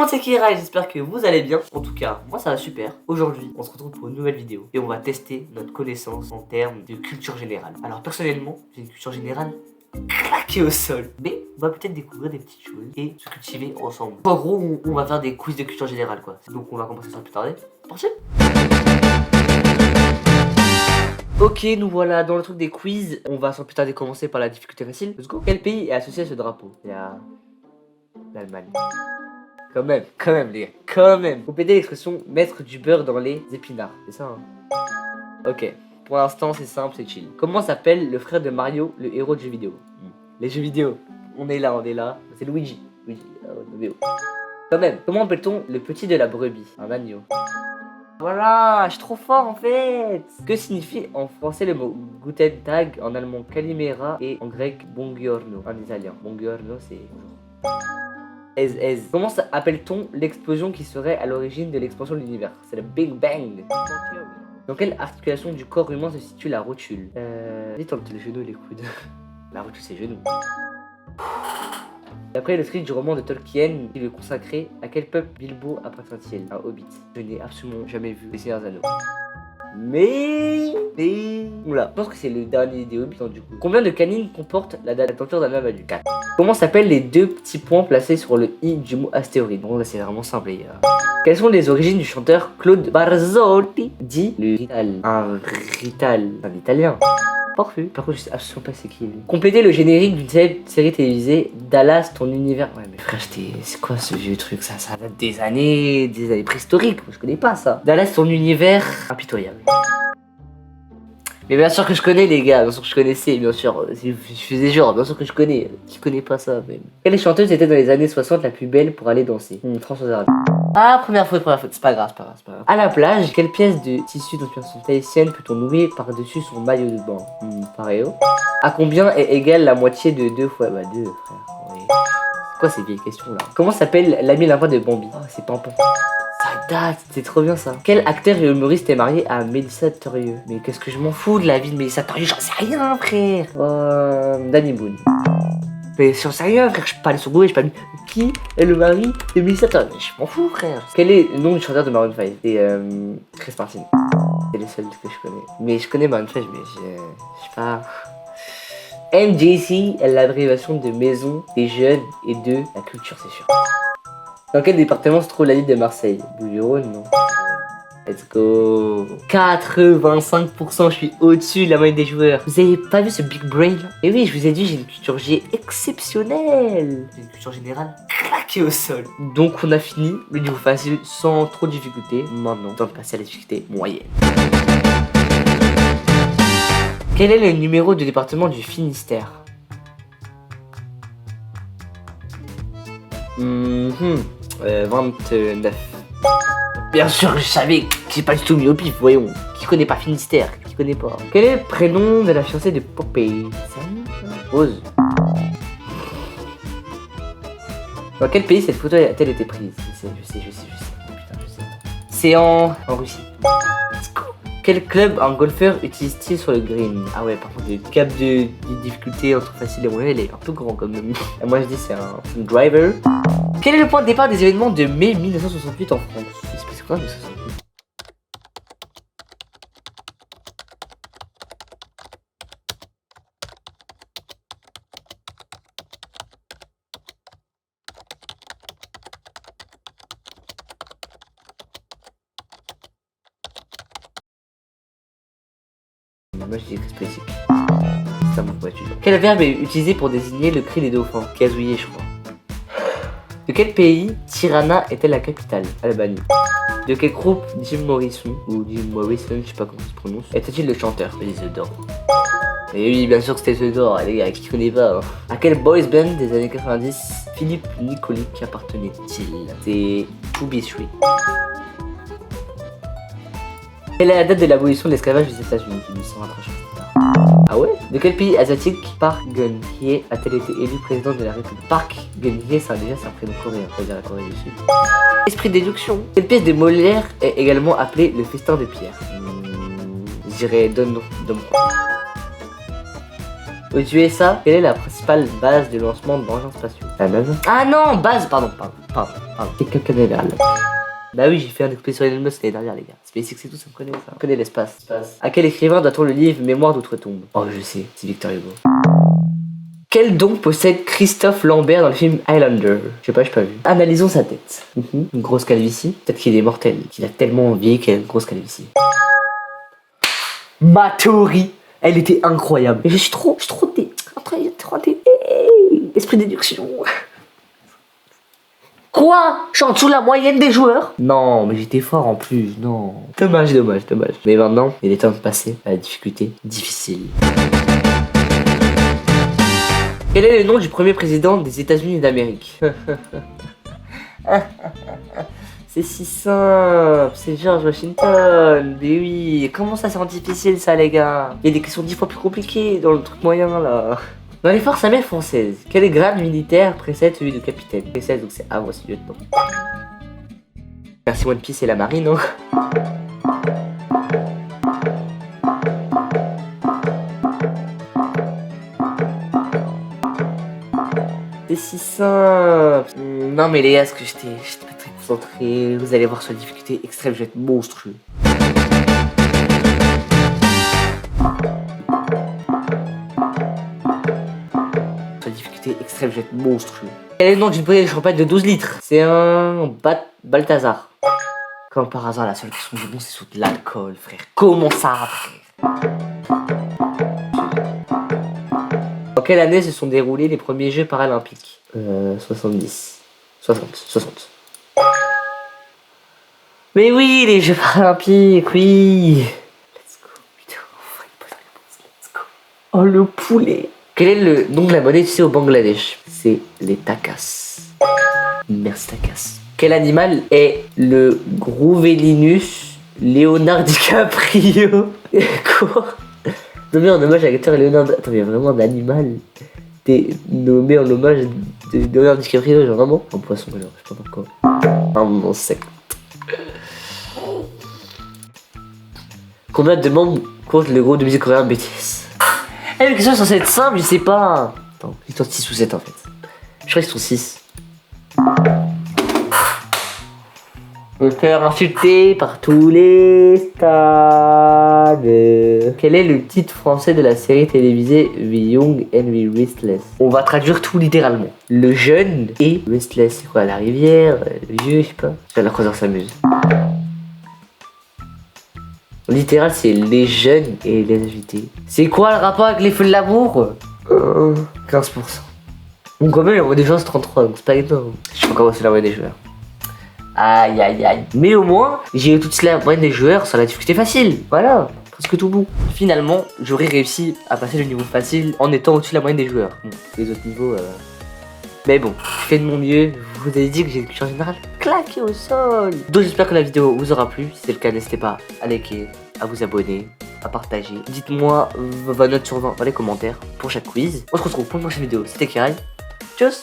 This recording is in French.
monde, c'est Kira et j'espère que vous allez bien. En tout cas, moi ça va super. Aujourd'hui, on se retrouve pour une nouvelle vidéo et on va tester notre connaissance en termes de culture générale. Alors personnellement, j'ai une culture générale claquée au sol. Mais on va peut-être découvrir des petites choses et se cultiver ensemble. En gros, on va faire des quiz de culture générale quoi. Donc on va commencer sans plus tarder. Parti. Ok, nous voilà dans le truc des quiz. On va sans plus tarder commencer par la difficulté facile. Let's go. Quel pays est associé à ce drapeau? Il y a l'Allemagne. Quand même les gars, quand même. Complétez l'expression mettre du beurre dans les épinards. C'est ça hein? Ok, pour l'instant c'est simple, c'est chill. Comment s'appelle le frère de Mario, le héros de jeux vidéo? Les jeux vidéo. On est là. C'est Luigi. Quand même. Comment appelle-t-on le petit de la brebis? Un agneau. Voilà, je suis trop fort en fait. Que signifie en français le mot Guten Tag, en allemand Calimera et en grec Buongiorno, en italien. Buongiorno c'est bonjour. Comment appelle-t-on l'explosion qui serait à l'origine de l'expansion de l'univers? C'est le Big Bang. Dans quelle articulation du corps humain se situe la rotule? Dites entre les genoux et les coudes. La rotule c'est genou. D'après le script du roman de Tolkien, il est consacré à quel peuple Bilbo appartient-il? Un hobbit. Je n'ai absolument jamais vu les Seigneurs Anneaux. Mais... Oula, je pense que c'est le dernier des Hobbits du coup. Combien de canines comporte la tenture d'un homme adulte? 4. Comment s'appellent les deux petits points placés sur le i du mot astéroïde? Bon là c'est vraiment simple les gars. Quelles sont les origines du chanteur Claude Barzotti, dit le Rital? Un italien. Parfait. Par contre je sais absolument pas c'est qui lui. Complétez le générique d'une série télévisée Dallas ton univers. Ouais mais frère c'est quoi ce vieux truc? Ça date des années préhistoriques. Moi je connais pas ça. Dallas ton univers impitoyable. Mais bien sûr que je connais les gars, bien sûr que je connaissais, bien sûr, je faisais genre, bien sûr que je connais, qui connaît pas ça même. Quelle chanteuse était dans les années 60 la plus belle pour aller danser? Françoise Hardy. Ah, première faute, c'est pas grave. À la plage, quelle pièce de tissu d'inspiration tahitienne peut-on nouer par-dessus son maillot de bain? Pareil. À combien est égale la moitié de 2 fois? Bah 2 frère, oui. C'est quoi ces vieilles questions là? Comment s'appelle l'ami l'impôt de Bambi? Oh, c'est Pimpon. Ça date, c'est trop bien ça. Quel acteur et humoriste est marié à Mélissa Thorieux? Mais qu'est-ce que je m'en fous de la vie de Mélissa Thorieux? J'en sais rien frère. Danny Boone. Mais j'en sais rien frère, je parle sur Google, je parle qui est le mari de Mélissa Thorieux? Je m'en fous frère. Quel est le nom du chanteur de Maroon 5? C'est Chris Martin. C'est le seul que je connais. Mais je connais Maroon 5 mais je sais pas. MJC est l'abréviation de Maison des Jeunes et de la Culture c'est sûr. Dans quel département se trouve la ville de Marseille? Bouillon, non? Let's go. 85%, je suis au-dessus de la moyenne des joueurs. Vous avez pas vu ce big brain là? Et oui, je vous ai dit, j'ai une culture G exceptionnelle. J'ai une culture générale claquée au sol. Donc on a fini le niveau facile sans trop de difficultés. Maintenant, on va passer à la difficulté moyenne. Quel est le numéro de département du Finistère? 29. Bien sûr, je savais que j'ai pas du tout mis au pif, voyons. Qui connaît pas Finistère? Qui connaît pas? Quel est le prénom de la fiancée de Popeye? Rose. Dans quel pays cette photo a-t-elle été prise? Je sais. Putain, je sais. C'est en Russie. Quel club un golfeur utilise-t-il sur le green? Ah ouais, par contre, le cap de difficulté entre facile et moyen, il est un peu grand quand même. Et moi je dis c'est un driver. Quel est le point de départ des événements de mai 1968 en France? C'est quoi 1968? Moi je dis politique. C'est un mot pour étudiant. Quel verbe est utilisé pour désigner le cri des dauphins? Gazouiller je crois. De quel pays Tirana est-elle la capitale? Albanie. De quel groupe Jim Morrison, ou Jim Morrison, je sais pas comment ça se prononce, était-il le chanteur? The Doors. Et oui, bien sûr que c'était The Doors, les gars, qui connaît pas hein. À quel boys band des années 90 Philippe Nicolic appartenait-il? C'est 2B3. Quelle est la date de l'abolition de l'esclavage des États-Unis? 1823. Ah ouais? De quel pays asiatique Park Geun-hye a-t-elle été élu président de la République? Park Geun-hye, c'est un prénom coréen, c'est-à-dire la Corée du Sud. Esprit de déduction. Cette pièce de Molière est également appelée le festin de Pierre. Je dirais Don. Aux USA, quelle est la principale base de lancement d'engins spatiaux? La NASA. Ah non, base, pardon. C'est Canaveral. Bah oui, j'ai fait un exposition Elon Musk l'année dernière, les gars. SpaceX et tout, ça me connaît, ça. On connaît l'espace. À quel écrivain doit-on le livre Mémoire d'outre-tombe? Oh, je sais, c'est Victor Hugo. Quel don possède Christophe Lambert dans le film Highlander? Je sais pas, j'ai pas vu. Analysons sa tête. Une grosse calvitie. Peut-être qu'il est mortel, qu'il a tellement vieilli qu'il a une grosse calvitie. Ma théorie, elle était incroyable. Mais je suis trop esprit déduction. Quoi? Je suis en dessous de la moyenne des joueurs? Non, mais j'étais fort en plus, non. Dommage. Mais maintenant, il est temps de passer à la difficulté difficile. Quel est le nom du premier président des États-Unis d'Amérique? C'est si simple, c'est George Washington. Mais oui, comment ça c'est difficile ça les gars? Il y a des questions 10 fois plus compliquées dans le truc moyen là. Dans les forces armées françaises, quel grade militaire précède celui de capitaine? Précède, donc c'est voici lieutenant. Merci One Piece et la marine, hein. C'est si simple. Non mais les gars, parce que j'étais pas très concentré. Vous allez voir sur la difficulté extrême, je vais être monstrueux. Sur la difficulté extrême, je vais être monstrueux. Quel est le nom d'une bouteille de champagne de 12 litres? C'est un Balthazar. Comme par hasard, la seule question du bon, c'est sous de l'alcool, frère. Comment ça, frère? En quelle année se sont déroulés les premiers Jeux paralympiques? 70. 60. Mais oui, les Jeux paralympiques, oui. Let's go. Putain, enfin, une bonne réponse. Let's go. Oh, le poulet. Quel est le nom de la monnaie, tu sais, au Bangladesh? C'est les takas. Merci, takas. Quel animal est le Grouvelinus Leonard DiCaprio? Quoi? Nommé en hommage à l'acteur Leonard... Attends, il y a vraiment un animal nommé en hommage de Leonard DiCaprio, genre vraiment? Un poisson, alors, je sais pas pourquoi. Un moment sec. Combien de membres compte le groupe de musique coréen BTS? Eh, les questions sont censées être simples, je sais pas. Attends, ils sont 6 ou 7 en fait. Je crois qu'ils sont 6. Me faire insulter par tous les stades. Quel est le titre français de la série télévisée The Young and the Restless? On va traduire tout littéralement. Le jeune et Restless, c'est quoi? La rivière, le vieux, je sais pas. La croisière s'amuse. Littéral, c'est les jeunes et les invités. C'est quoi le rapport avec les feux de l'amour? 15%. Bon, quand même, la moyenne des joueurs c'est 33, donc c'est pas énorme. Je sais pas comment c'est la moyenne des joueurs. Aïe. Mais au moins, j'ai eu toute la moyenne des joueurs sur la difficulté facile. Voilà, presque tout bon. Finalement, j'aurais réussi à passer le niveau facile en étant au-dessus de la moyenne des joueurs. Bon, les autres niveaux... Mais bon, je fais de mon mieux. Je vous ai dit que j'ai une culture générale claquée au sol. Donc j'espère que la vidéo vous aura plu. Si c'est le cas, n'hésitez pas à liker, à vous abonner, à partager. Dites-moi vos notes sur 20 dans les commentaires pour chaque quiz. On se retrouve pour une prochaine vidéo. C'était Kirai. Tchuss.